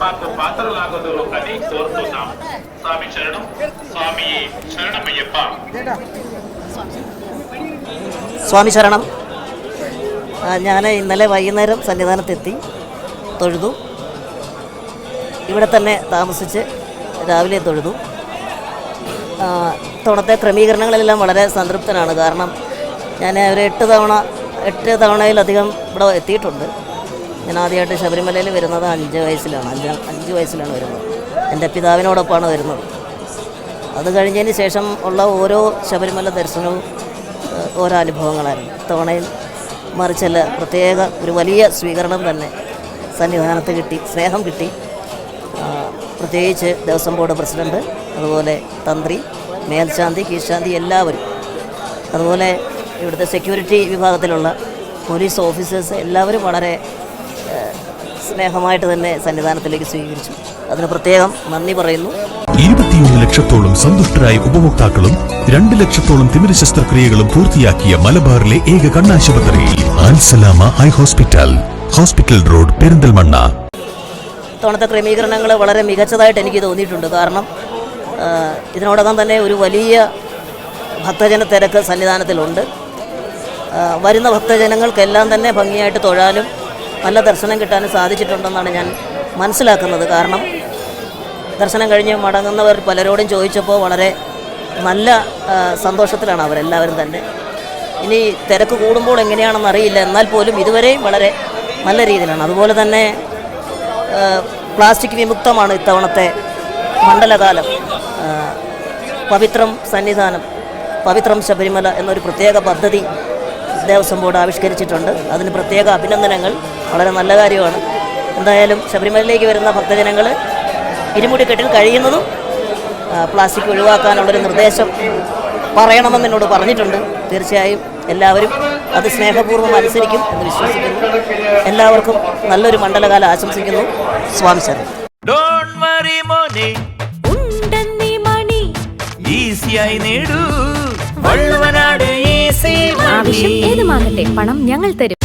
మాకు పాత్రలాగదు అని కోరుతున్నాం. స్వామి శరణం. స్వామి శరణమయ్యప్ప. സ്വാമി ശരണം. ഞാൻ ഇന്നലെ വൈകുന്നേരം സന്നിധാനത്തെത്തി, തൊഴുതു. ഇവിടെ തന്നെ താമസിച്ച് രാവിലെ തൊഴുതു. ഇത്തവണത്തെ ക്രമീകരണങ്ങളെല്ലാം വളരെ സംതൃപ്തനാണ്. കാരണം ഞാൻ ഒരു 8 തവണയിലധികം ഇവിടെ എത്തിയിട്ടുണ്ട്. ഞാൻ ആദ്യമായിട്ട് ശബരിമലയിൽ വരുന്നത് 5 വയസ്സിലാണ് വരുന്നത്. എൻ്റെ പിതാവിനോടൊപ്പമാണ് വരുന്നത്. അത് കഴിഞ്ഞതിന് ശേഷം ഉള്ള ഓരോ ശബരിമല ദർശനവും ഓരോ അനുഭവങ്ങളായിരുന്നു. ഇത്തവണയിൽ മറിച്ചല്ല, പ്രത്യേക ഒരു വലിയ സ്വീകരണം തന്നെ സന്നിധാനത്ത് കിട്ടി, സ്നേഹം കിട്ടി. പ്രത്യേകിച്ച് ദേവസ്വം ബോർഡ് പ്രസിഡൻറ്റ്, അതുപോലെ തന്ത്രി, മേൽശാന്തി, കീഴ്ശാന്തി എല്ലാവരും, അതുപോലെ ഇവിടുത്തെ സെക്യൂരിറ്റി വിഭാഗത്തിലുള്ള പോലീസ് ഓഫീസേഴ്സ് എല്ലാവരും വളരെ സ്നേഹമായിട്ട് തന്നെ സന്നിധാനത്തിലേക്ക് സ്വീകരിച്ചു. അതിന് പ്രത്യേകം നന്ദി പറയുന്നു. 21 ലക്ഷത്തോളം സന്തുഷ്ടരായ ഉപഭോക്താക്കളും 2 ലക്ഷത്തോളം തിമിര ശസ്ത്രക്രിയകളും പൂർത്തിയാക്കിയ മലബാറിലെ ഏക കണ്ണാശുപത്രി Al Salama high hospital road, Perinthalmanna. ഇത്തവണത്തെ ക്രമീകരണങ്ങൾ വളരെ മികച്ചതായിട്ട് എനിക്ക് തോന്നിയിട്ടുണ്ട്. കാരണം ഇതിനോടകം തന്നെ ഒരു വലിയ ഭക്തജന തിരക്ക് സന്നിധാനത്തിലുണ്ട്. വരുന്ന ഭക്തജനങ്ങൾക്കെല്ലാം തന്നെ ഭംഗിയായിട്ട് തൊഴാനും നല്ല ദർശനം കിട്ടാനും സാധിച്ചിട്ടുണ്ടെന്നാണ് ഞാൻ മനസ്സിലാക്കുന്നത്. കാരണം ദർശനം കഴിഞ്ഞ് മടങ്ങുന്നവർ പലരോടും ചോദിച്ചപ്പോൾ വളരെ നല്ല സന്തോഷത്തിലാണ് അവരെല്ലാവരും തന്നെ. ഇനി തിരക്ക് കൂടുമ്പോൾ എങ്ങനെയാണെന്ന് അറിയില്ല, എന്നാൽ പോലും ഇതുവരെയും വളരെ നല്ല രീതിയിലാണ്. അതുപോലെ തന്നെ പ്ലാസ്റ്റിക് വിമുക്തമാണ് ഇത്തവണത്തെ മണ്ഡലകാലം. പവിത്രം സന്നിധാനം, പവിത്രം ശബരിമല എന്നൊരു പ്രത്യേക പദ്ധതി ദേവസ്വം ബോർഡ് ആവിഷ്കരിച്ചിട്ടുണ്ട്. അതിന് പ്രത്യേക അഭിനന്ദനങ്ങൾ. വളരെ നല്ല കാര്യമാണ്. എന്തായാലും ശബരിമലയിലേക്ക് വരുന്ന ഭക്തജനങ്ങൾ ഇരുമുടിക്കെട്ടിൽ കഴിയുന്നതും പ്ലാസ്റ്റിക് ഒഴിവാക്കാനുള്ളൊരു നിർദ്ദേശം പറയണമെന്ന് എന്നോട് പറഞ്ഞിട്ടുണ്ട്. തീർച്ചയായും എല്ലാവരും അത് സ്നേഹപൂർവ്വം അനുസരിക്കും എന്ന് വിശ്വസിക്കുന്നു. എല്ലാവർക്കും നല്ലൊരു മണ്ഡലകാലം ആശംസിക്കുന്നു. സ്വാമി ശരണം. ആവശ്യം ഏതുമാകട്ടെ, പണം ഞങ്ങൾ തരും.